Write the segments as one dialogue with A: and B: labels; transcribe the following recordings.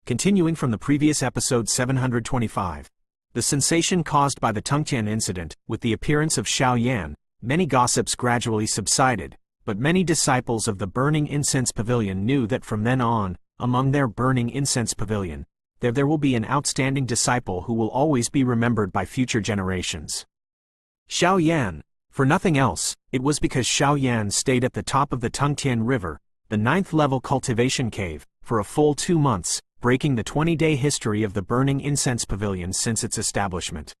A: Continuing from the previous episode 725. The sensation caused by the Tungtian incident, with the appearance of Xiao Yan, many gossips gradually subsided, but many disciples of the Burning Incense Pavilion knew that from then on, among their Burning Incense Pavilion, there will be an outstanding disciple who will always be remembered by future generations. Xiao Yan. For nothing else, it was because Xiao Yan stayed at the top of the Tungtian River, the 9th level cultivation cave, for a full 2 months, breaking the 20-day history of the Burning Incense Pavilion since its establishment.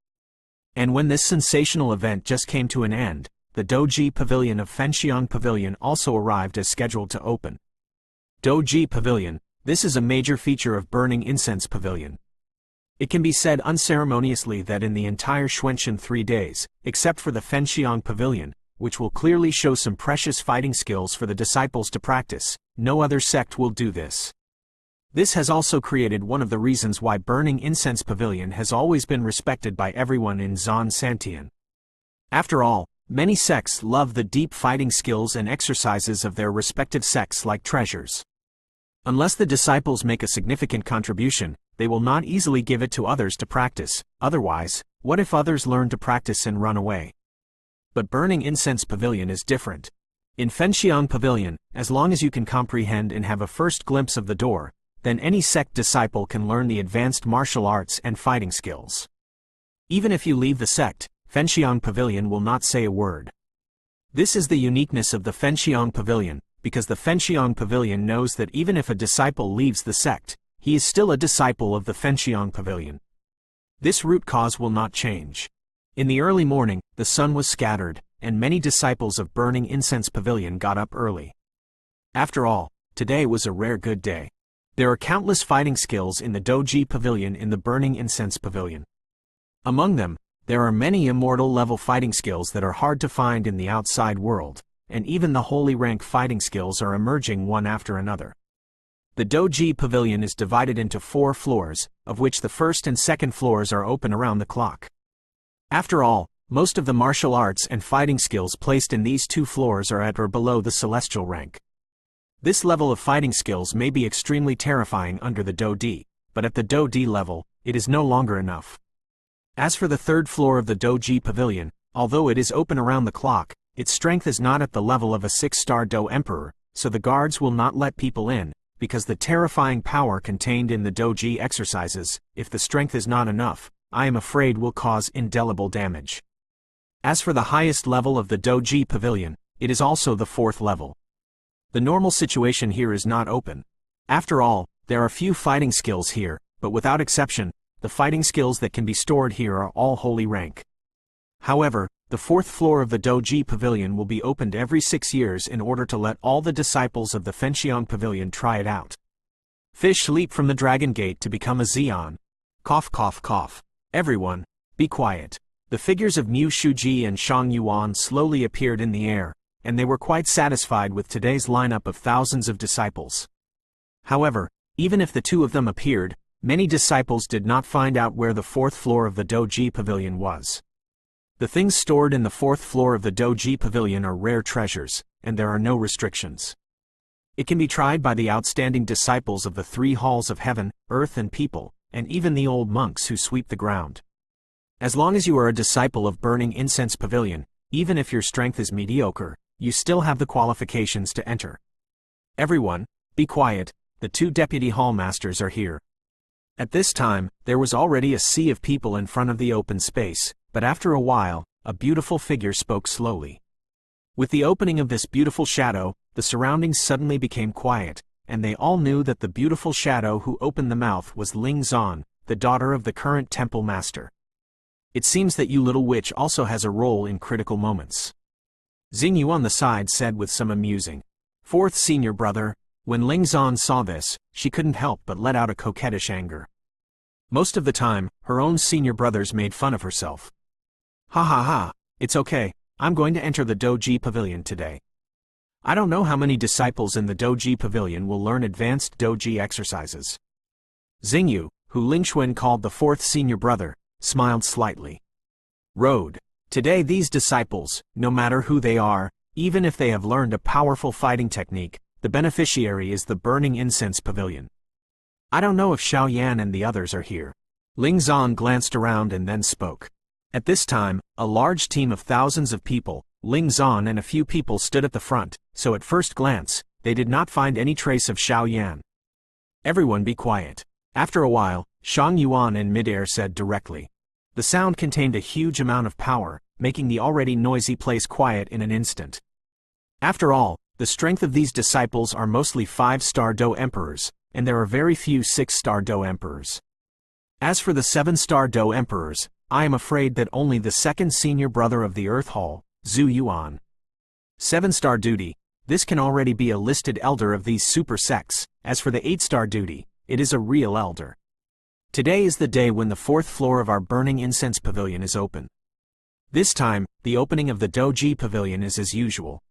A: And when this sensational event just came to an end, the Dougie Pavilion of Fenxiang Pavilion also arrived as scheduled to open. Dougie Pavilion. This is a major feature of Burning Incense Pavilion. It can be said unceremoniously that in the entire Xuanxian 3 days, except for the Fenxiang Pavilion, which will clearly show some precious fighting skills for the disciples to practice, no other sect will do this. This has also created one of the reasons why Burning Incense Pavilion has always been respected by everyone in Zhan Santian. After all, many sects love the deep fighting skills and exercises of their respective sects like treasures. Unless the disciples make a significant contribution, they will not easily give it to others to practice. Otherwise, what if others learn to practice and run away? But Burning Incense Pavilion is different. In Fenxiang Pavilion, as long as you can comprehend and have a first glimpse of the door, then any sect disciple can learn the advanced martial arts and fighting skills. Even if you leave the sect, Fenxiang Pavilion will not say a word. This is the uniqueness of the Fenxiang Pavilion, because the Fenxiang Pavilion knows that even if a disciple leaves the sect, he is still a disciple of the Fenxiang Pavilion. This root cause will not change. In the early morning, the sun was scattered, and many disciples of Burning Incense Pavilion got up early. After all, today was a rare good day. There are countless fighting skills in the Dougie Pavilion in the Burning Incense Pavilion. Among them, there are many immortal level fighting skills that are hard to find in the outside world, and even the holy rank fighting skills are emerging one after another. The Dougie Pavilion is divided into 4 floors, of which the first and second floors are open around the clock. After all, most of the martial arts and fighting skills placed in these 2 floors are at or below the celestial rank. This level of fighting skills may be extremely terrifying under the Dougie, but at the Dougie level, it is no longer enough. As for the 3rd floor of the Dougie Pavilion, although it is open around the clock, its strength is not at the level of a 6-star Dou Emperor, so the guards will not let people in, because the terrifying power contained in the Dougie exercises, if the strength is not enough, I am afraid will cause indelible damage. As for the highest level of the Dougie Pavilion, it is also the 4th level. The normal situation here is not open. After all, there are few fighting skills here, but without exception, the fighting skills that can be stored here are all holy rank. However, the 4th floor of the Dougie Pavilion will be opened every 6 years in order to let all the disciples of the Fenxiang Pavilion try it out. Fish leap from the Dragon Gate to become a Xian. Cough cough cough. Everyone, be quiet. The figures of Mu Shuji and Shang Yuan slowly appeared in the air, and they were quite satisfied with today's lineup of thousands of disciples. However, even if the 2 of them appeared, many disciples did not find out where the 4th floor of the Dougie Pavilion was. The things stored in the 4th floor of the Dougie Pavilion are rare treasures, and there are no restrictions. It can be tried by the outstanding disciples of the 3 halls of heaven, earth and people, and even the old monks who sweep the ground. As long as you are a disciple of Burning Incense Pavilion, even if your strength is mediocre, you still have the qualifications to enter. Everyone, be quiet, the 2 deputy hallmasters are here. At this time, there was already a sea of people in front of the open space, but after a while, a beautiful figure spoke slowly. With the opening of this beautiful shadow, the surroundings suddenly became quiet, and they all knew that the beautiful shadow who opened the mouth was Ling Zhan, the daughter of the current temple master. It seems that you little witch also has a role in critical moments. Xingyu on the side said with some amusing. 4th senior brother. When Ling Zhan saw this, she couldn't help but let out a coquettish anger. Most of the time, her own senior brothers made fun of herself. Ha ha ha, it's okay, I'm going to enter the Dougie Pavilion today. I don't know how many disciples in the Dougie Pavilion will learn advanced Dougie exercises. Xingyu, who Lingxuan called the 4th senior brother, smiled slightly. Road. Today these disciples, no matter who they are, even if they have learned a powerful fighting technique, the beneficiary is the Burning Incense Pavilion. I don't know if Xiao Yan and the others are here. Ling Zan glanced around and then spoke. At this time, a large team of thousands of people, Ling Zan and a few people stood at the front, so at first glance, they did not find any trace of Xiao Yan. Everyone be quiet. After a while, Shang Yuan in midair said directly. The sound contained a huge amount of power, making the already noisy place quiet in an instant. After all, the strength of these disciples are mostly 5-star Do Emperors, and there are very few 6-star Do Emperors. As for the 7-star Do Emperors, I am afraid that only the second senior brother of the Earth Hall, Zhu Yuan. 7-star duty, this can already be a listed elder of these super sects. As for the 8-star duty, it is a real elder. Today is the day when the 4th floor of our burning incense pavilion is open. This time, the opening of the Dougie Pavilion is as usual.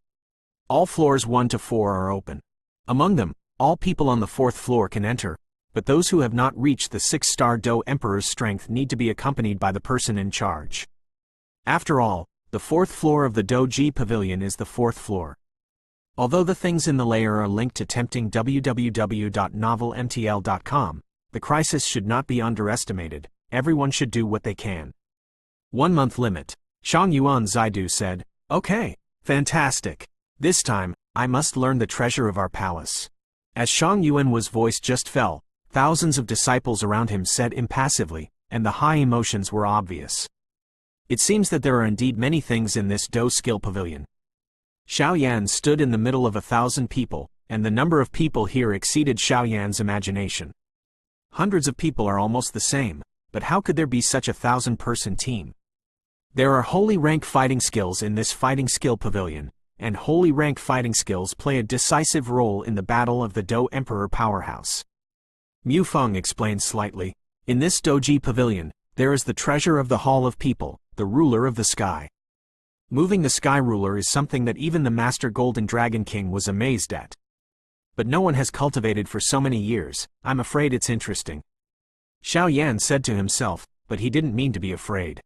A: All floors 1 to 4 are open. Among them, all people on the 4th floor can enter, but those who have not reached the 6-star Do Emperor's strength need to be accompanied by the person in charge. After all, the 4th floor of the Dougie Pavilion is the 4th floor. Although the things in the layer are linked to tempting www.novelmtl.com, the crisis should not be underestimated. Everyone should do what they can. 1 month limit. Shang Yuan Zaidu said, "Okay, fantastic. This time, I must learn the treasure of our palace." As Shang Yuan's voice just fell, thousands of disciples around him said impassively, and the high emotions were obvious. It seems that there are indeed many things in this Do Skill Pavilion. Xiao Yan stood in the middle of 1,000 people, and the number of people here exceeded Xiao Yan's imagination. Hundreds of people are almost the same, but how could there be such a 1,000-person team? There are holy rank fighting skills in this fighting skill pavilion, and holy rank fighting skills play a decisive role in the battle of the Do Emperor powerhouse. Mu Feng explained slightly, "In this Dougie Pavilion, there is the treasure of the Hall of People, the ruler of the sky. Moving the sky ruler is something that even the Master Golden Dragon King was amazed at. But no one has cultivated for so many years. I'm afraid it's interesting." Xiao Yan said to himself, but he didn't mean to be afraid.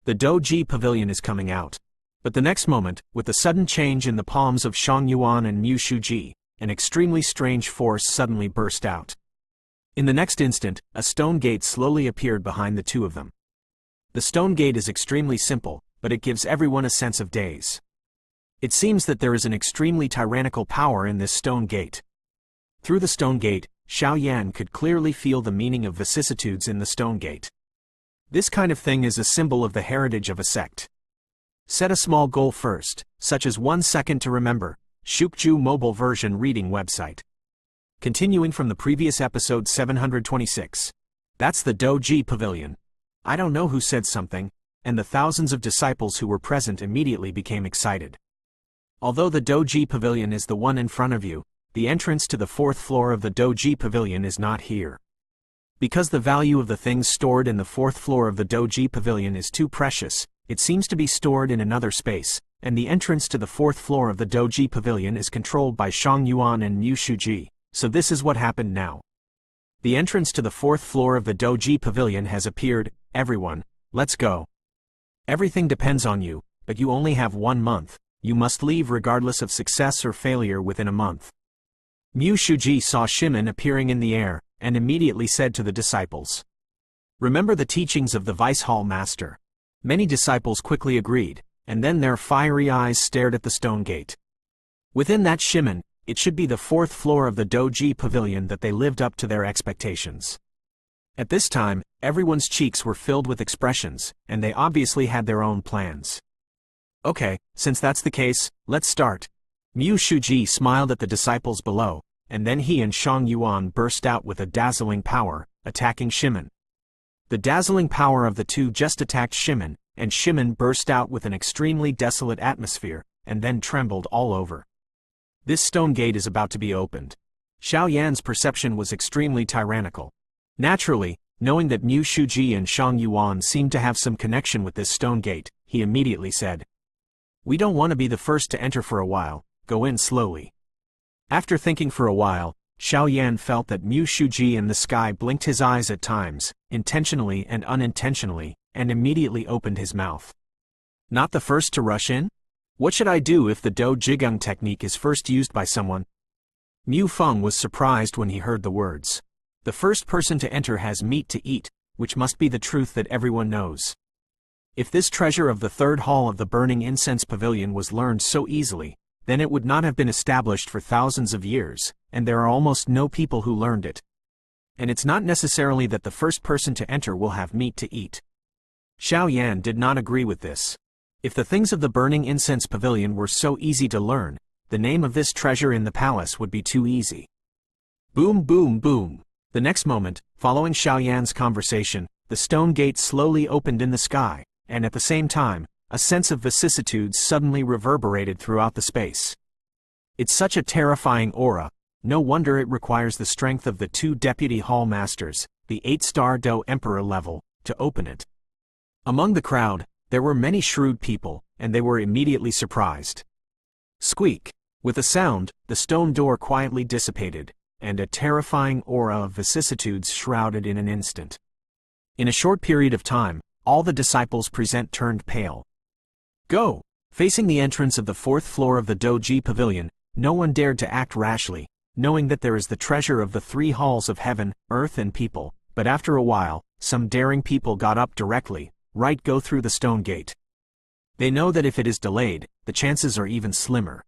A: The Dougie Pavilion is coming out. But the next moment, with a sudden change in the palms of Shang Yuan and Mu Shuji, an extremely strange force suddenly burst out. In the next instant, a stone gate slowly appeared behind the two of them. The stone gate is extremely simple, but it gives everyone a sense of daze. It seems that there is an extremely tyrannical power in this stone gate. Through the stone gate, Xiao Yan could clearly feel the meaning of vicissitudes in the stone gate. This kind of thing is a symbol of the heritage of a sect. Set a small goal first, such as 1 second to remember. Shukju mobile version reading website. Continuing from the previous episode 726. That's the Dougie Pavilion. I don't know who said something, and the thousands of disciples who were present immediately became excited. Although the Dougie Pavilion is the one in front of you, the entrance to the 4th floor of the Dougie Pavilion is not here. Because the value of the things stored in the 4th floor of the Dougie Pavilion is too precious, it seems to be stored in another space, and the entrance to the 4th floor of the Dougie Pavilion is controlled by Shang Yuan and Mu Shuji, so this is what happened now. The entrance to the 4th floor of the Dougie Pavilion has appeared. Everyone, let's go. Everything depends on you, but you only have 1 month. You must leave regardless of success or failure within a month. Mu Shuji saw Shimin appearing in the air, and immediately said to the disciples, "Remember the teachings of the Vice Hall Master." Many disciples quickly agreed, and then their fiery eyes stared at the stone gate. Within that Shimin, it should be the 4th floor of the Dougie Pavilion that they lived up to their expectations. At this time, everyone's cheeks were filled with expressions, and they obviously had their own plans. "Okay, since that's the case, let's start." Mu Shuji smiled at the disciples below, and then he and Shang Yuan burst out with a dazzling power, attacking Shimin. The dazzling power of the two just attacked Shimin, and Shimin burst out with an extremely desolate atmosphere, and then trembled all over. This stone gate is about to be opened. Xiao Yan's perception was extremely tyrannical. Naturally, knowing that Mu Shuji and Shang Yuan seemed to have some connection with this stone gate, he immediately said, "We don't want to be the first to enter for a while, go in slowly." After thinking for a while, Xiao Yan felt that Mu Shuji in the sky blinked his eyes at times, intentionally and unintentionally, and immediately opened his mouth. "Not the first to rush in? What should I do if the Do Jigung technique is first used by someone?" Mu Feng was surprised when he heard the words. The first person to enter has meat to eat, which must be the truth that everyone knows. If this treasure of the third hall of the burning incense pavilion was learned so easily, then it would not have been established for thousands of years, and there are almost no people who learned it. And it's not necessarily that the first person to enter will have meat to eat. Xiao Yan did not agree with this. If the things of the burning incense pavilion were so easy to learn, the name of this treasure in the palace would be too easy. Boom, boom, boom. The next moment, following Xiao Yan's conversation, the stone gate slowly opened in the sky, and at the same time, a sense of vicissitudes suddenly reverberated throughout the space. It's such a terrifying aura, no wonder it requires the strength of the 2 deputy hall masters, the 8-star Do Emperor level, to open it. Among the crowd, there were many shrewd people, and they were immediately surprised. Squeak! With a sound, the stone door quietly dissipated, and a terrifying aura of vicissitudes shrouded in an instant. In a short period of time, all the disciples present turned pale. Go! Facing the entrance of the 4th floor of the Dougie Pavilion, no one dared to act rashly, knowing that there is the treasure of the 3 halls of heaven, earth and people, but after a while, some daring people got up directly, right go through the stone gate. They know that if it is delayed, the chances are even slimmer.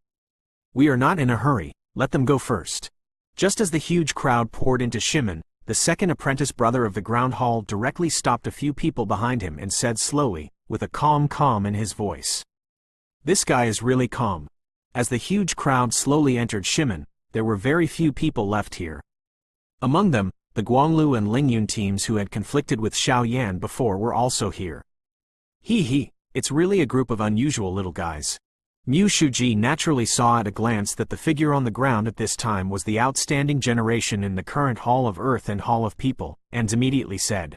A: We are not in a hurry, let them go first. Just as the huge crowd poured into Shimon, the second apprentice brother of the ground hall directly stopped a few people behind him and said slowly, with a calm in his voice. This guy is really calm. As the huge crowd slowly entered Shimon, there were very few people left here. Among them, the Guanglu and Lingyun teams who had conflicted with Xiao Yan before were also here. It's really a group of unusual little guys. Mu Shuji naturally saw at a glance that the figure on the ground at this time was the outstanding generation in the current Hall of Earth and Hall of People, and immediately said,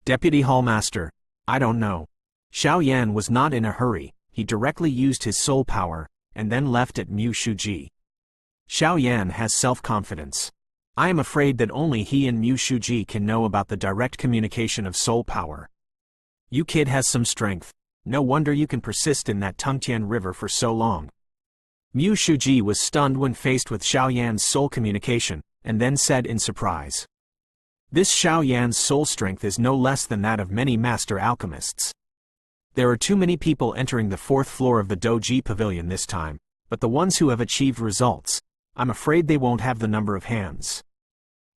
A: Deputy Hallmaster, I don't know. Xiao Yan was not in a hurry, he directly used his soul power, and then left at Mu Shuji. Xiao Yan has self-confidence. I am afraid that only he and Mu Shuji can know about the direct communication of soul power. You kid has some strength. No wonder you can persist in that Tungtian River for so long. Mu Shuji was stunned when faced with Xiao Yan's soul communication, and then said in surprise. This Xiao Yan's soul strength is no less than that of many master alchemists. There are too many people entering the 4th floor of the Dougie Pavilion this time, but the ones who have achieved results, I'm afraid they won't have the number of hands.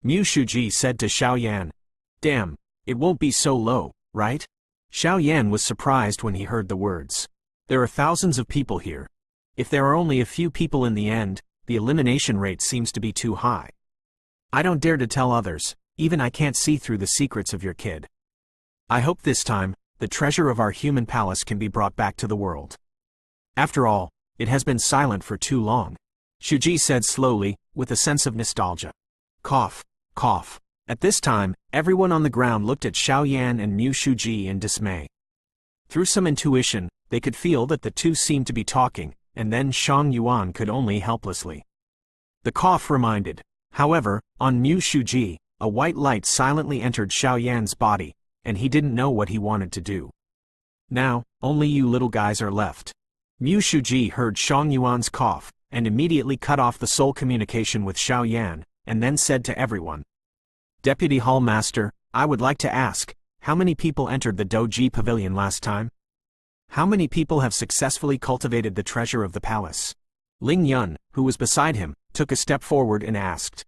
A: Mu Shuji said to Xiao Yan, Damn, it won't be so low, right? Xiao Yan was surprised when he heard the words. There are thousands of people here. If there are only a few people in the end, the elimination rate seems to be too high. I don't dare to tell others, even I can't see through the secrets of your kid. I hope this time, the treasure of our human palace can be brought back to the world. After all, it has been silent for too long. Shuji said slowly, with a sense of nostalgia. Cough, cough. At this time, everyone on the ground looked at Xiao Yan and Mu Shuji in dismay. Through some intuition, they could feel that the two seemed to be talking, and then Shang Yuan could only helplessly. The cough reminded. However, on Mu Shuji, a white light silently entered Xiao Yan's body, and he didn't know what he wanted to do. Now, only you little guys are left. Mu Shuji heard Shang Yuan's cough, and immediately cut off the soul communication with Xiao Yan, and then said to everyone, Deputy Hall Master, I would like to ask, how many people entered the Dougie Pavilion last time? How many people have successfully cultivated the treasure of the palace? Ling Yun, who was beside him, took a step forward and asked.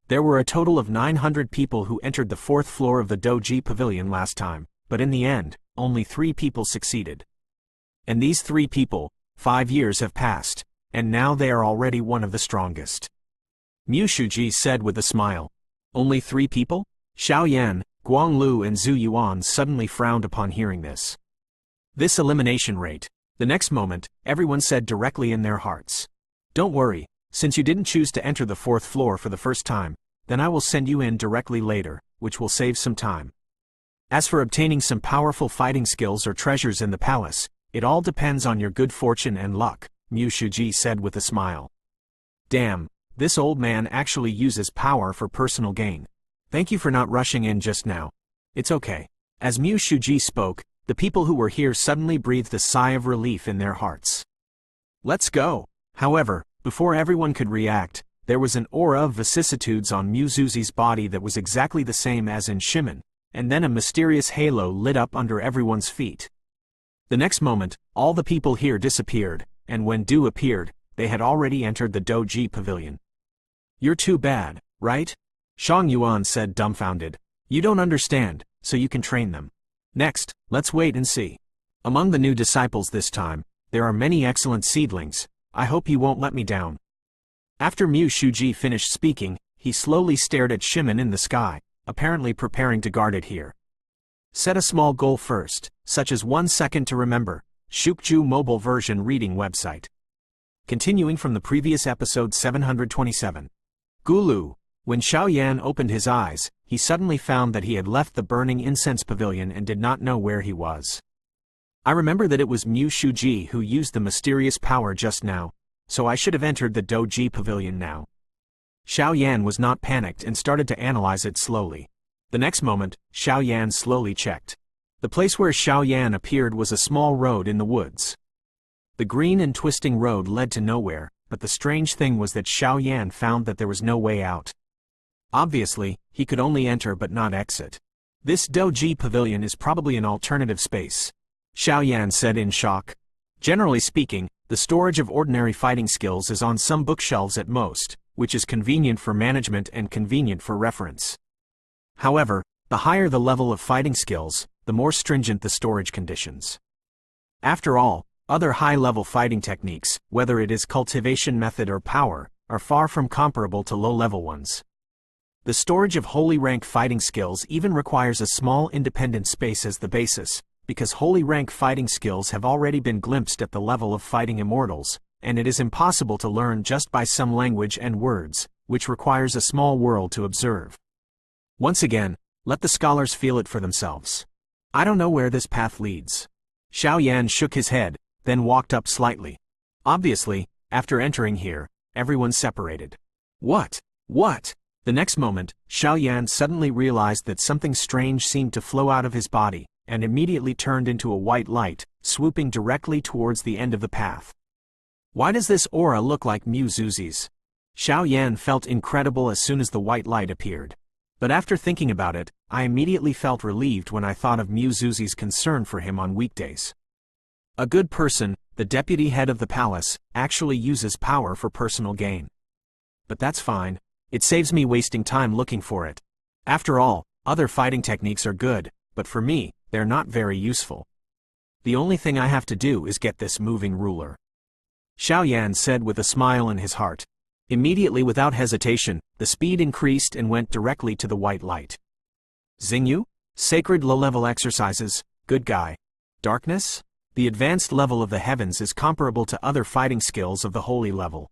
A: There were a total of 900 people who entered the 4th floor of the Dougie Pavilion last time, but in the end, only 3 people succeeded. And these 3 people, 5 years have passed, and now they are already one of the strongest. Mu Shuji said with a smile. Only 3 people? Xiao Yan, Guanglu and Zhu Yuan suddenly frowned upon hearing this. This elimination rate. The next moment, everyone said directly in their hearts. Don't worry, since you didn't choose to enter the 4th floor for the first time, then I will send you in directly later, which will save some time. As for obtaining some powerful fighting skills or treasures in the palace, it all depends on your good fortune and luck, Mu Shuji said with a smile. Damn. This old man actually uses power for personal gain. Thank you for not rushing in just now. It's okay. As Mu Shuji spoke, the people who were here suddenly breathed a sigh of relief in their hearts. Let's go. However, before everyone could react, there was an aura of vicissitudes on Muzuzi's body that was exactly the same as in Shimon, and then a mysterious halo lit up under everyone's feet. The next moment, all the people here disappeared, and when Du appeared, they had already entered the Dougie Pavilion. "You're too bad, right?" Shang Yuan said, dumbfounded. "You don't understand, so you can train them. Next, let's wait and see. Among the new disciples this time, there are many excellent seedlings. I hope you won't let me down." After Mu Shuji finished speaking, he slowly stared at Shimon in the sky, apparently preparing to guard it here. Set a small goal first, such as 1 second to remember. Shukju mobile version reading website. Continuing from the previous episode 727. Gulu. When Xiaoyan opened his eyes, he suddenly found that he had left the burning incense pavilion and did not know where he was. I remember that it was Mu Shuji who used the mysterious power just now, so I should have entered the Dougie Pavilion now. Xiaoyan was not panicked and started to analyze it slowly. The next moment, Xiaoyan slowly checked. The place where Xiaoyan appeared was a small road in the woods. The green and twisting road led to nowhere, but the strange thing was that Xiaoyan found that there was no way out. Obviously, he could only enter but not exit. This Dougie Pavilion is probably an alternative space, Xiaoyan said in shock. Generally speaking, the storage of ordinary fighting skills is on some bookshelves at most, which is convenient for management and convenient for reference. However, the higher the level of fighting skills, the more stringent the storage conditions. After all, other high-level fighting techniques, whether it is cultivation method or power, are far from comparable to low-level ones. The storage of holy rank fighting skills even requires a small independent space as the basis, because holy rank fighting skills have already been glimpsed at the level of fighting immortals, and it is impossible to learn just by some language and words, which requires a small world to observe. Once again, let the scholars feel it for themselves. I don't know where this path leads. Xiaoyan shook his head, then walked up slightly. Obviously, after entering here, everyone separated. What? The next moment, Xiaoyan suddenly realized that something strange seemed to flow out of his body, and immediately turned into a white light, swooping directly towards the end of the path. Why does this aura look like Muzuzi's? Xiaoyan felt incredible as soon as the white light appeared. But after thinking about it, I immediately felt relieved when I thought of Muzuzi's concern for him on weekdays. A good person, the deputy head of the palace, actually uses power for personal gain. But that's fine. It saves me wasting time looking for it. After all, other fighting techniques are good, but for me, they're not very useful. The only thing I have to do is get this moving ruler. Xiaoyan said with a smile in his heart. Immediately without hesitation, the speed increased and went directly to the white light. Xingyu? Sacred low-level exercises, good guy. Darkness? The advanced level of the heavens is comparable to other fighting skills of the holy level.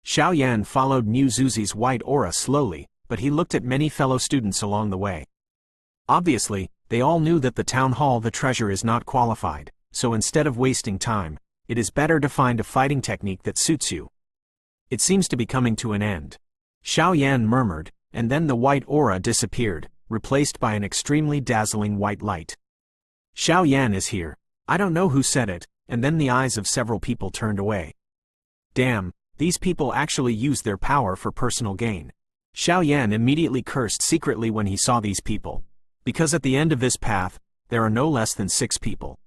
A: Xiaoyan followed Muzuzi's white aura slowly, but he looked at many fellow students along the way. Obviously, they all knew that the town hall the treasure is not qualified, so instead of wasting time, it is better to find a fighting technique that suits you. It seems to be coming to an end. Xiaoyan murmured, and then the white aura disappeared, replaced by an extremely dazzling white light. Xiaoyan is here. I don't know who said it, and then the eyes of several people turned away. Damn, these people actually used their power for personal gain. Xiaoyan immediately cursed secretly when he saw these people. Because at the end of this path, there are no less than 6 people.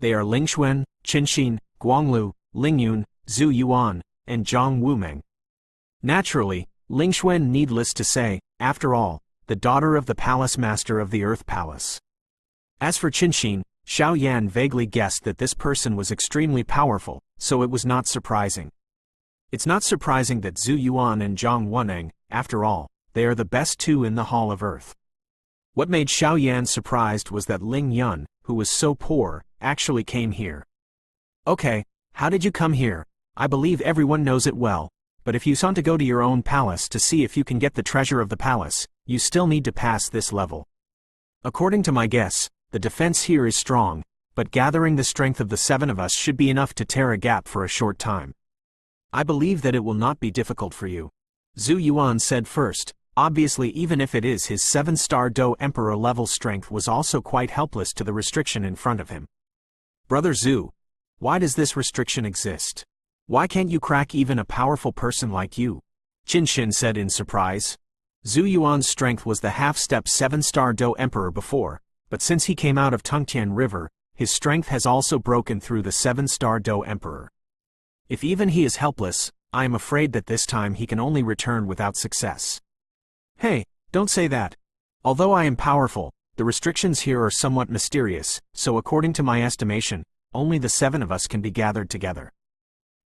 A: They are Lingxuan, Qinxin, Guanglu, Lingyun, Zhu Yuan, and Zhang Wumeng. Naturally, Lingxuan, needless to say, after all, the daughter of the palace master of the Earth Palace. As for Qinxin, Xiaoyan vaguely guessed that this person was extremely powerful, so it was not surprising. It's not surprising that Zhu Yuan and Zhang Wumeng, after all, they are the best 2 in the Hall of Earth. What made Xiaoyan surprised was that Ling Yun, who was so poor, actually came here. Okay, how did you come here? I believe everyone knows it well, but if you want to go to your own palace to see if you can get the treasure of the palace, you still need to pass this level. According to my guess, the defense here is strong, but gathering the strength of the 7 of us should be enough to tear a gap for a short time. I believe that it will not be difficult for you. Zhu Yuan said first. Obviously, even if it is his 7-star Do Emperor level strength was also quite helpless to the restriction in front of him. Brother Zhu, why does this restriction exist? Why can't you crack even a powerful person like you? Qin Shin said in surprise. Zhu Yuan's strength was the half-step 7-star Do Emperor before, but since he came out of Tungtian River, his strength has also broken through the 7-star Do Emperor. If even he is helpless, I am afraid that this time he can only return without success. Hey, don't say that. Although I am powerful, the restrictions here are somewhat mysterious, so according to my estimation, only the 7 of us can be gathered together.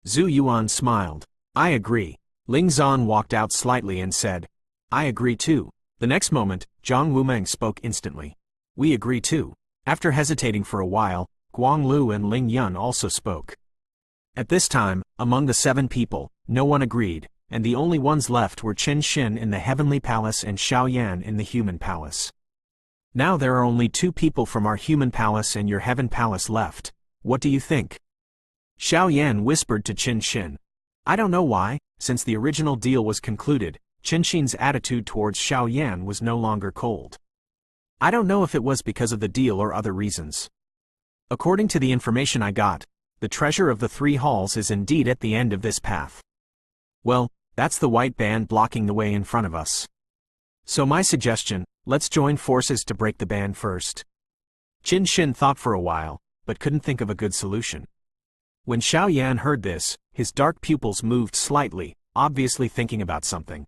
A: Zhu Yuan smiled. I agree. Ling Zan walked out slightly and said, I agree too. The next moment, Zhang Wumeng spoke instantly. We agree too. After hesitating for a while, Guang Lu and Ling Yun also spoke. At this time, among the 7 people, no one agreed, and the only ones left were Qin Shin in the Heavenly Palace and Xiao Yan in the Human Palace. Now there are only 2 people from our Human Palace and your Heaven Palace left. What do you think? Xiao Yan whispered to Qin Shin. I don't know why, since the original deal was concluded, Qin Shin's attitude towards Xiao Yan was no longer cold. I don't know if it was because of the deal or other reasons. According to the information I got, the treasure of the 3 halls is indeed at the end of this path. Well, that's the white band blocking the way in front of us. So my suggestion, let's join forces to break the band first. Qin Shin thought for a while, but couldn't think of a good solution. When Xiao Yan heard this, his dark pupils moved slightly, obviously thinking about something.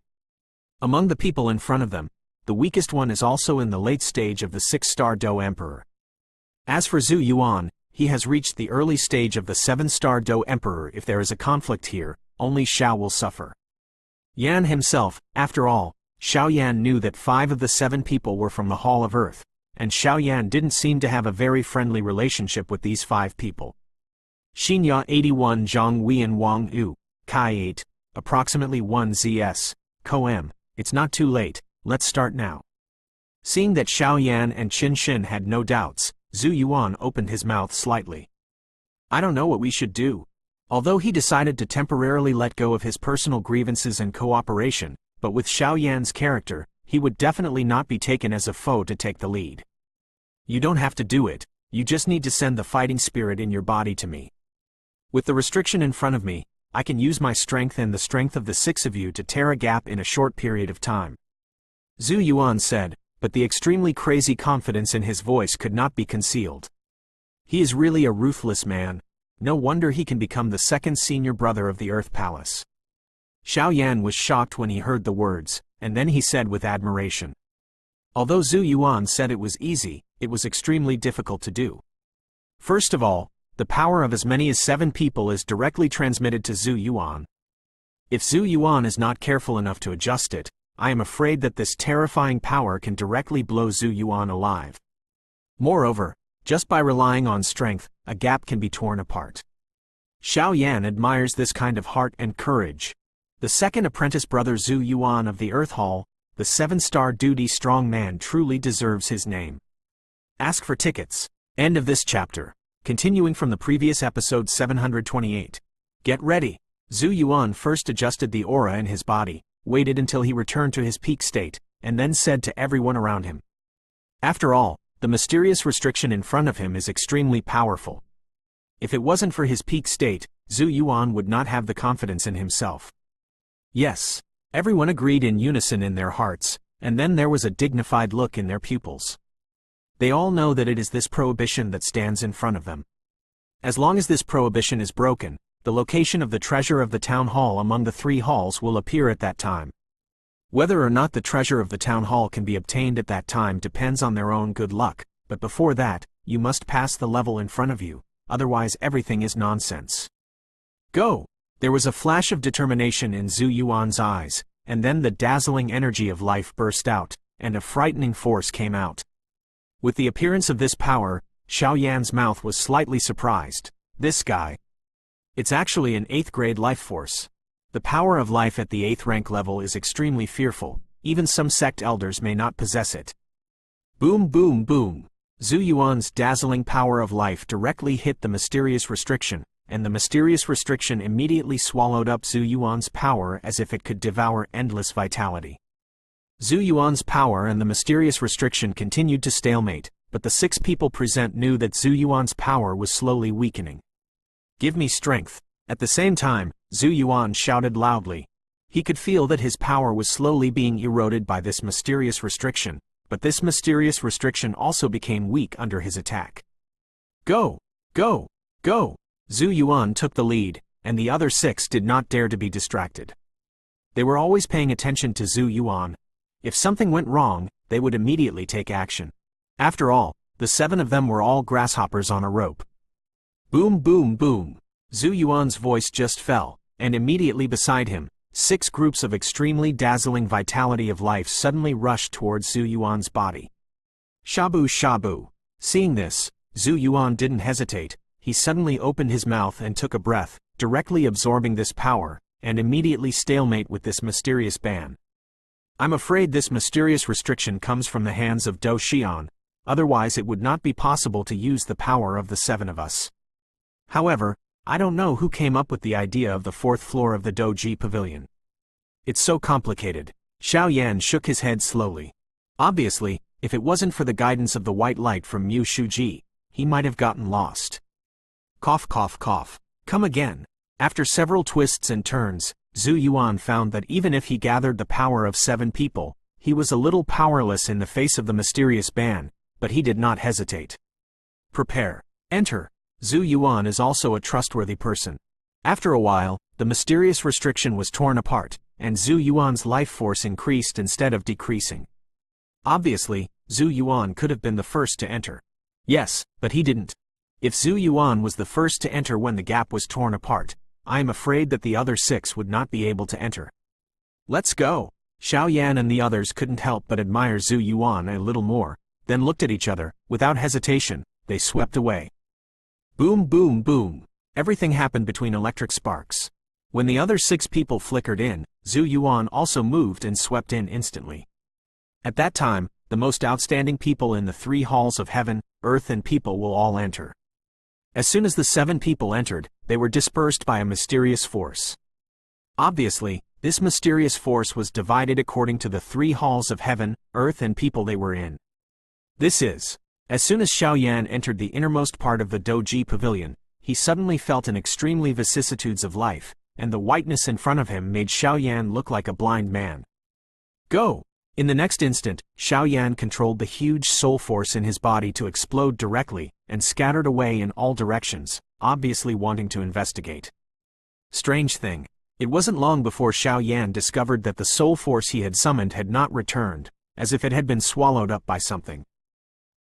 A: Among the people in front of them, the weakest one is also in the late stage of the 6-star Do Emperor. As for Zhu Yuan, he has reached the early stage of the 7-star Do Emperor. If there is a conflict here, only Xiao will suffer. Yan himself, after all, Xiao Yan knew that 5 of the 7 people were from the Hall of Earth, and Xiao Yan didn't seem to have a very friendly relationship with these 5 people. Xinya 81 Zhang Wei and Wang Yu, Kai 8, approximately 1 ZS, Co M, it's not too late, let's start now. Seeing that Xiao Yan and Qin Shin had no doubts, Zhu Yuan opened his mouth slightly. I don't know what we should do. Although he decided to temporarily let go of his personal grievances and cooperation, but with Xiao Yan's character, he would definitely not be taken as a foe to take the lead. You don't have to do it, you just need to send the fighting spirit in your body to me. With the restriction in front of me, I can use my strength and the strength of the 6 of you to tear a gap in a short period of time. Zhu Yuan said, but the extremely crazy confidence in his voice could not be concealed. He is really a ruthless man. No wonder he can become the 2nd senior brother of the Earth Palace. Xiao Yan was shocked when he heard the words, and then he said with admiration. Although Zhu Yuan said it was easy, it was extremely difficult to do. First of all, the power of as many as 7 people is directly transmitted to Zhu Yuan. If Zhu Yuan is not careful enough to adjust it, I am afraid that this terrifying power can directly blow Zhu Yuan alive. Moreover, just by relying on strength, a gap can be torn apart. Xiao Yan admires this kind of heart and courage. The 2nd apprentice brother Zhu Yuan of the Earth Hall, the 7-star duty strong man, truly deserves his name. Ask for tickets. End of this chapter. Continuing from the previous episode 728. Get ready. Zhu Yuan first adjusted the aura in his body, waited until he returned to his peak state, and then said to everyone around him. After all, the mysterious restriction in front of him is extremely powerful. If it wasn't for his peak state, Zhu Yuan would not have the confidence in himself. Yes, everyone agreed in unison in their hearts, and then there was a dignified look in their pupils. They all know that it is this prohibition that stands in front of them. As long as this prohibition is broken, the location of the treasure of the town hall among the 3 halls will appear at that time. Whether or not the treasure of the town hall can be obtained at that time depends on their own good luck, but before that, you must pass the level in front of you, otherwise everything is nonsense. Go! There was a flash of determination in Zhu Yuan's eyes, and then the dazzling energy of life burst out, and a frightening force came out. With the appearance of this power, Xiao Yan's mouth was slightly surprised. This guy. It's actually an 8th grade life force. The power of life at the 8th rank level is extremely fearful, even some sect elders may not possess it. Boom boom boom. Zhu Yuan's dazzling power of life directly hit the mysterious restriction, and the mysterious restriction immediately swallowed up Zhu Yuan's power as if it could devour endless vitality. Zhu Yuan's power and the mysterious restriction continued to stalemate, but the 6 people present knew that Zhu Yuan's power was slowly weakening. Give me strength. At the same time, Zhu Yuan shouted loudly. He could feel that his power was slowly being eroded by this mysterious restriction, but this mysterious restriction also became weak under his attack. Go! Go! Go! Zhu Yuan took the lead, and the other 6 did not dare to be distracted. They were always paying attention to Zhu Yuan. If something went wrong, they would immediately take action. After all, the 7 of them were all grasshoppers on a rope. Boom, boom, boom! Zhu Yuan's voice just fell, and immediately beside him, 6 groups of extremely dazzling vitality of life suddenly rushed towards Zhu Yuan's body. Shabu shabu! Seeing this, Zhu Yuan didn't hesitate. He suddenly opened his mouth and took a breath, directly absorbing this power, and immediately stalemate with this mysterious ban. I'm afraid this mysterious restriction comes from the hands of Do Xian, otherwise it would not be possible to use the power of the 7 of us. However, I don't know who came up with the idea of the 4th floor of the Dougie Pavilion. It's so complicated. Xiao Yan shook his head slowly. Obviously, if it wasn't for the guidance of the white light from Mu Shuji, he might have gotten lost. Cough cough cough. Come again. After several twists and turns, Zhu Yuan found that even if he gathered the power of 7 people, he was a little powerless in the face of the mysterious ban, but he did not hesitate. Prepare. Enter. Zhu Yuan is also a trustworthy person. After a while, the mysterious restriction was torn apart, and Zhu Yuan's life force increased instead of decreasing. Obviously, Zhu Yuan could have been the first to enter. Yes, but he didn't. If Zhu Yuan was the first to enter when the gap was torn apart, I am afraid that the other 6 would not be able to enter. Let's go! Xiao Yan and the others couldn't help but admire Zhu Yuan a little more, then looked at each other. Without hesitation, they swept away. Boom boom boom! Everything happened between electric sparks. When the other 6 people flickered in, Zhu Yuan also moved and swept in instantly. At that time, the most outstanding people in the 3 halls of heaven, earth and people will all enter. As soon as the 7 people entered, they were dispersed by a mysterious force. Obviously, this mysterious force was divided according to the 3 halls of heaven, earth and people they were in. This is, as soon as Xiao Yan entered the innermost part of the Dougie Pavilion, he suddenly felt an extremely vicissitudes of life, and the whiteness in front of him made Xiao Yan look like a blind man. Go! In the next instant, Xiao Yan controlled the huge soul force in his body to explode directly, and scattered away in all directions, obviously wanting to investigate. Strange thing. It wasn't long before Xiao Yan discovered that the soul force he had summoned had not returned, as if it had been swallowed up by something.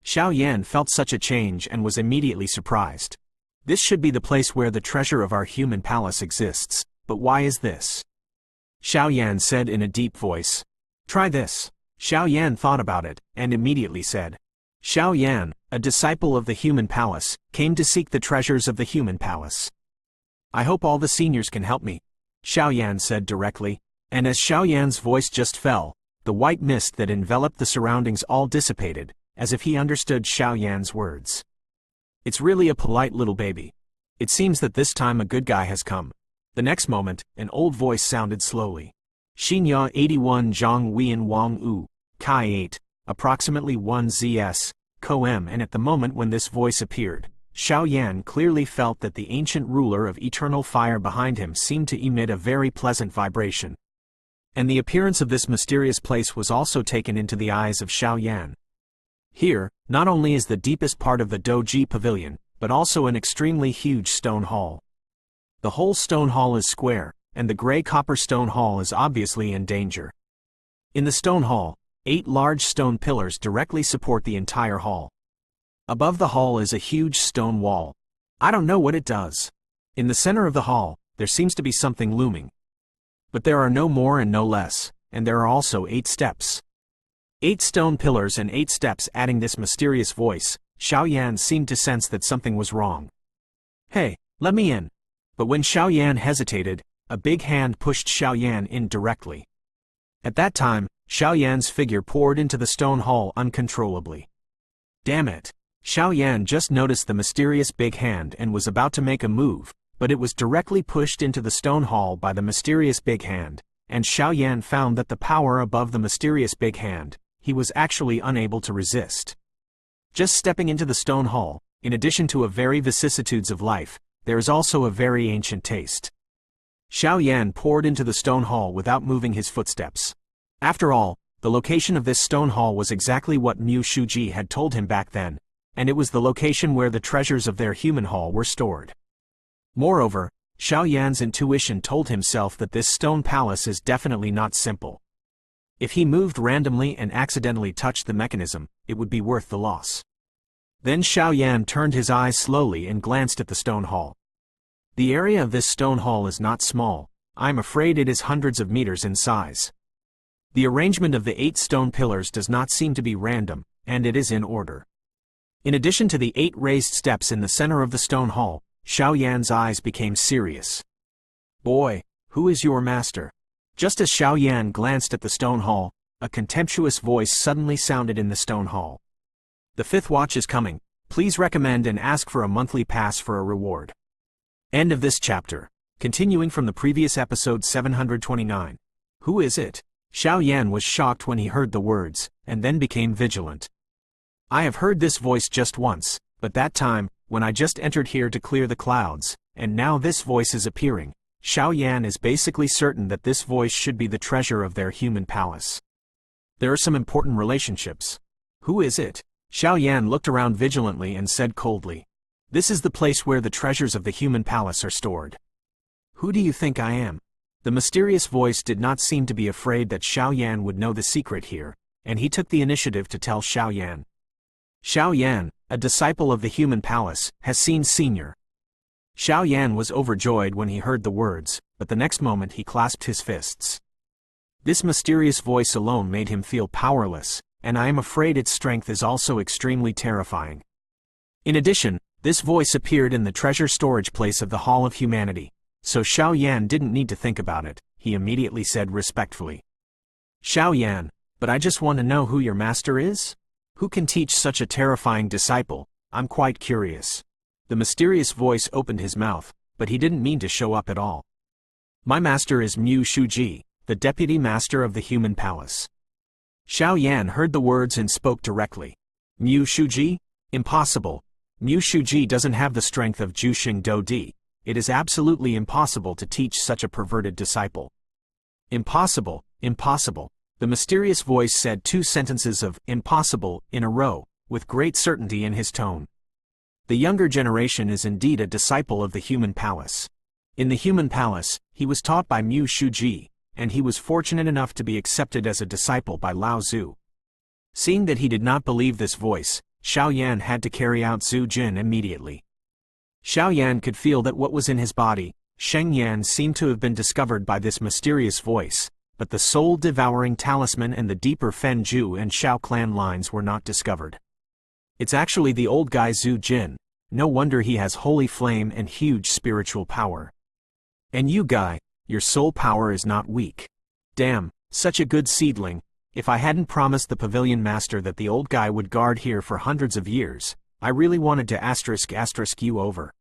A: Xiao Yan felt such a change and was immediately surprised. This should be the place where the treasure of our human palace exists, but why is this? Xiao Yan said in a deep voice. Try this. Xiao Yan thought about it, and immediately said. Xiao Yan, a disciple of the human palace, came to seek the treasures of the human palace. I hope all the seniors can help me, Xiao Yan said directly, and as Xiao Yan's voice just fell, the white mist that enveloped the surroundings all dissipated, as if he understood Xiao Yan's words. It's really a polite little baby. It seems that this time a good guy has come. The next moment, an old voice sounded slowly. Xinya 81 Zhang Wian Wang U, Kai 8, approximately 1 ZS, Co M, and at the moment when this voice appeared, Xiao Yan clearly felt that the ancient ruler of eternal fire behind him seemed to emit a very pleasant vibration. And the appearance of this mysterious place was also taken into the eyes of Xiao Yan. Here, not only is the deepest part of the Dougie Pavilion, but also an extremely huge stone hall. The whole stone hall is square, and the gray copper stone hall is obviously in danger. In the stone hall, 8 large stone pillars directly support the entire hall. Above the hall is a huge stone wall. I don't know what it does. In the center of the hall, there seems to be something looming. But there are no more and no less, and there are also 8 steps. 8 stone pillars and 8 steps adding this mysterious voice. Xiao Yan seemed to sense that something was wrong. Hey, let me in. But when Xiao Yan hesitated, a big hand pushed Xiao Yan in directly. At that time, Xiao Yan's figure poured into the stone hall uncontrollably. Damn it! Xiao Yan just noticed the mysterious big hand and was about to make a move, but it was directly pushed into the stone hall by the mysterious big hand, and Xiao Yan found that the power above the mysterious big hand, he was actually unable to resist. Just stepping into the stone hall, in addition to a very vicissitudes of life, there is also a very ancient taste. Xiao Yan poured into the stone hall without moving his footsteps. After all, the location of this stone hall was exactly what Mu Shuji had told him back then, and it was the location where the treasures of their human hall were stored. Moreover, Xiao Yan's intuition told himself that this stone palace is definitely not simple. If he moved randomly and accidentally touched the mechanism, it would be worth the loss. Then Xiao Yan turned his eyes slowly and glanced at the stone hall. The area of this stone hall is not small. I'm afraid it is hundreds of meters in size. The arrangement of the 8 stone pillars does not seem to be random, and it is in order. In addition to the 8 raised steps in the center of the stone hall, Xiao Yan's eyes became serious. "Boy, who is your master?" Just as Xiao Yan glanced at the stone hall, a contemptuous voice suddenly sounded in the stone hall. "The 5th watch is coming. Please recommend and ask for a monthly pass for a reward." End of this chapter. Continuing from the previous episode 729. Who is it? Xiao Yan was shocked when he heard the words, and then became vigilant. I have heard this voice just once, but that time, when I just entered here to clear the clouds, and now this voice is appearing. Xiao Yan is basically certain that this voice should be the treasure of their human palace. There are some important relationships. Who is it? Xiao Yan looked around vigilantly and said coldly. This is the place where the treasures of the human palace are stored. Who do you think I am? The mysterious voice did not seem to be afraid that Xiao Yan would know the secret here, and he took the initiative to tell Xiao Yan. Xiao Yan, a disciple of the human palace, has seen Senior. Xiao Yan was overjoyed when he heard the words, but the next moment he clasped his fists. This mysterious voice alone made him feel powerless, and I am afraid its strength is also extremely terrifying. In addition, this voice appeared in the treasure storage place of the Hall of Humanity, so Xiao Yan didn't need to think about it. He immediately said respectfully. Xiao Yan, but I just want to know who your master is? Who can teach such a terrifying disciple? I'm quite curious. The mysterious voice opened his mouth, but he didn't mean to show up at all. My master is Mu Shuji, the deputy master of the human palace. Xiao Yan heard the words and spoke directly. Mu Shuji? Impossible. Mu Shuji doesn't have the strength of Juxing Do Di. It is absolutely impossible to teach such a perverted disciple. Impossible, impossible. The mysterious voice said 2 sentences of impossible in a row, with great certainty in his tone. The younger generation is indeed a disciple of the human palace. In the human palace, he was taught by Mu Shuji, and he was fortunate enough to be accepted as a disciple by Lao Zhu. Seeing that he did not believe this voice, Xiao Yan had to carry out Zhu Jin immediately. Xiao Yan could feel that what was in his body, Sheng Yan, seemed to have been discovered by this mysterious voice, but the soul-devouring talisman and the deeper Fen Ju and Shao clan lines were not discovered. It's actually the old guy Zhu Jin. No wonder he has holy flame and huge spiritual power. And you guy, your soul power is not weak. Damn, such a good seedling. If I hadn't promised the pavilion master that the old guy would guard here for hundreds of years, I really wanted to *** you over.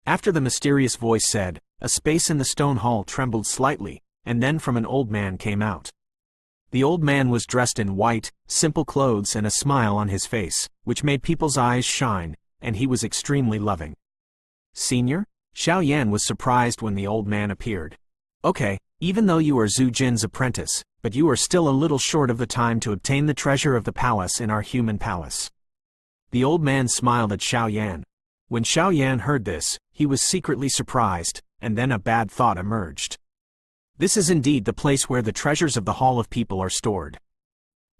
A: After the mysterious voice said, a space in the stone hall trembled slightly, and then from an old man came out. The old man was dressed in white, simple clothes and a smile on his face, which made people's eyes shine, and he was extremely loving. Senior? Xiao Yan was surprised when the old man appeared. Okay, even though you are Zhu Jin's apprentice, but you are still a little short of the time to obtain the treasure of the palace in our human palace. The old man smiled at Xiao Yan. When Xiao Yan heard this, he was secretly surprised, and then a bad thought emerged. This is indeed the place where the treasures of the Hall of People are stored.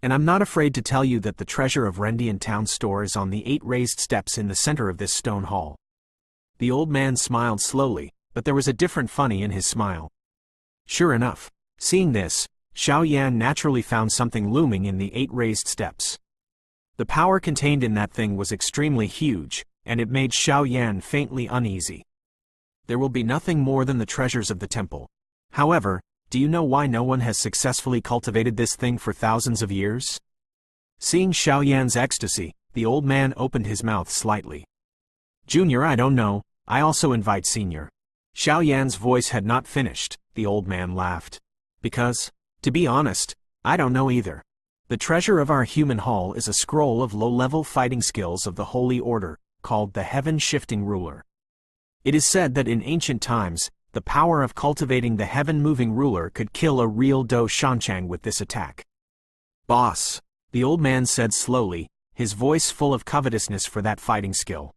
A: And I'm not afraid to tell you that the treasure of Rendian Town store is on the 8 raised steps in the center of this stone hall. The old man smiled slowly, but there was a different funny in his smile. Sure enough, seeing this, Xiao Yan naturally found something looming in the 8 raised steps. The power contained in that thing was extremely huge, and it made Xiao Yan faintly uneasy. There will be nothing more than the treasures of the temple. However, do you know why no one has successfully cultivated this thing for thousands of years? Seeing Xiao Yan's ecstasy, the old man opened his mouth slightly. Junior, I don't know, I also invite Senior. Xiao Yan's voice had not finished, the old man laughed. Because, to be honest, I don't know either. The treasure of our human hall is a scroll of low-level fighting skills of the Holy Order, called the Heaven-Shifting Ruler. It is said that in ancient times, The power of cultivating the heaven-moving ruler could kill a real Do Shanchang with this attack. Boss, the old man said slowly, his voice full of covetousness for that fighting skill.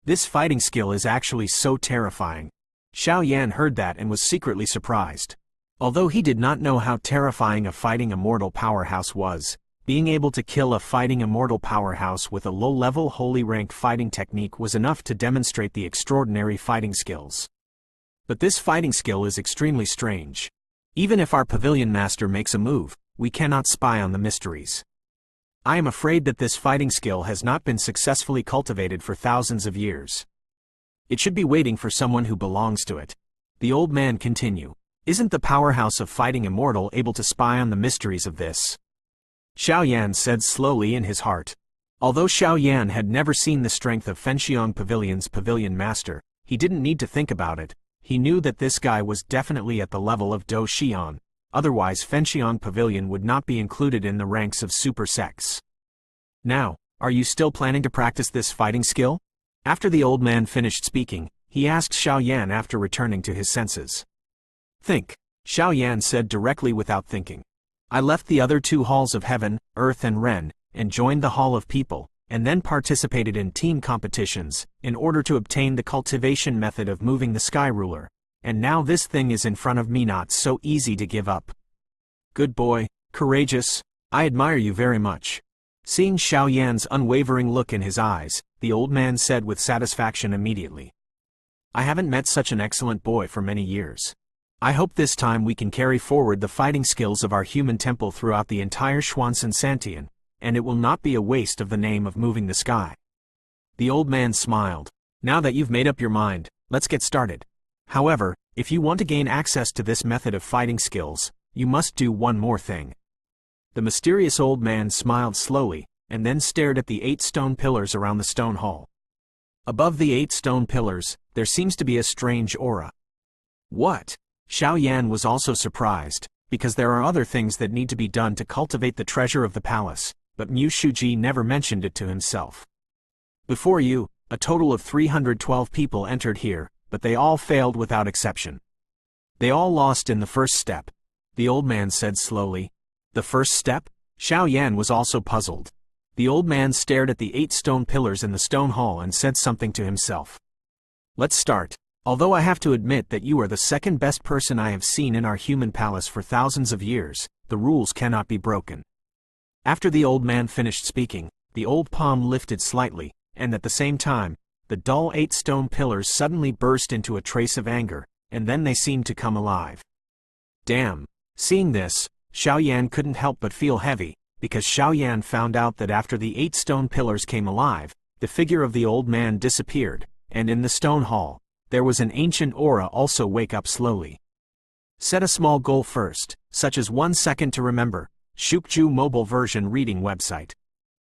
A: This fighting skill is actually so terrifying. Xiao Yan heard that and was secretly surprised. Although he did not know how terrifying a fighting immortal powerhouse was, being able to kill a fighting immortal powerhouse with a low-level holy rank fighting technique was enough to demonstrate the extraordinary fighting skills. But this fighting skill is extremely strange. Even if our pavilion master makes a move, we cannot spy on the mysteries. I am afraid that this fighting skill has not been successfully cultivated for thousands of years. It should be waiting for someone who belongs to it. The old man continued. Isn't the powerhouse of fighting immortal able to spy on the mysteries of this? Xiao Yan said slowly in his heart. Although Xiao Yan had never seen the strength of Fenxiong Pavilion's pavilion master, he didn't need to think about it. He knew that this guy was definitely at the level of Do Xian, otherwise Fenxiong Pavilion would not be included in the ranks of super sects. Now, are you still planning to practice this fighting skill? After the old man finished speaking, he asked Xiao Yan after returning to his senses. Think, Xiao Yan said directly without thinking. I left the other two halls of heaven, earth and Ren, and joined the hall of people, and then participated in team competitions, in order to obtain the cultivation method of moving the sky ruler, and now this thing is in front of me, not so easy to give up. Good boy, courageous, I admire you very much. Seeing Xiao Yan's unwavering look in his eyes, the old man said with satisfaction immediately. I haven't met such an excellent boy for many years. I hope this time we can carry forward the fighting skills of our human temple throughout the entire Xuanzhen Santian, and it will not be a waste of the name of moving the sky. The old man smiled. Now that you've made up your mind, let's get started. However, if you want to gain access to this method of fighting skills, you must do one more thing. The mysterious old man smiled slowly, and then stared at the 8 stone pillars around the stone hall. Above the 8 stone pillars, there seems to be a strange aura. What? Xiao Yan was also surprised, because there are other things that need to be done to cultivate the treasure of the palace, but Mu Shuji never mentioned it to himself. Before you, a total of 312 people entered here, but they all failed without exception. They all lost in the first step, the old man said slowly. The first step? Xiao Yan was also puzzled. The old man stared at the 8 stone pillars in the stone hall and said something to himself. Let's start. Although I have to admit that you are the second best person I have seen in our human palace for thousands of years, the rules cannot be broken. After the old man finished speaking, the old palm lifted slightly, and at the same time, the dull 8 stone pillars suddenly burst into a trace of anger, and then they seemed to come alive. Damn! Seeing this, Xiao Yan couldn't help but feel heavy, because Xiao Yan found out that after the 8 stone pillars came alive, the figure of the old man disappeared, and in the stone hall, there was an ancient aura also wake up slowly. Set a small goal first, such as 1 second to remember. Shukju mobile version reading website.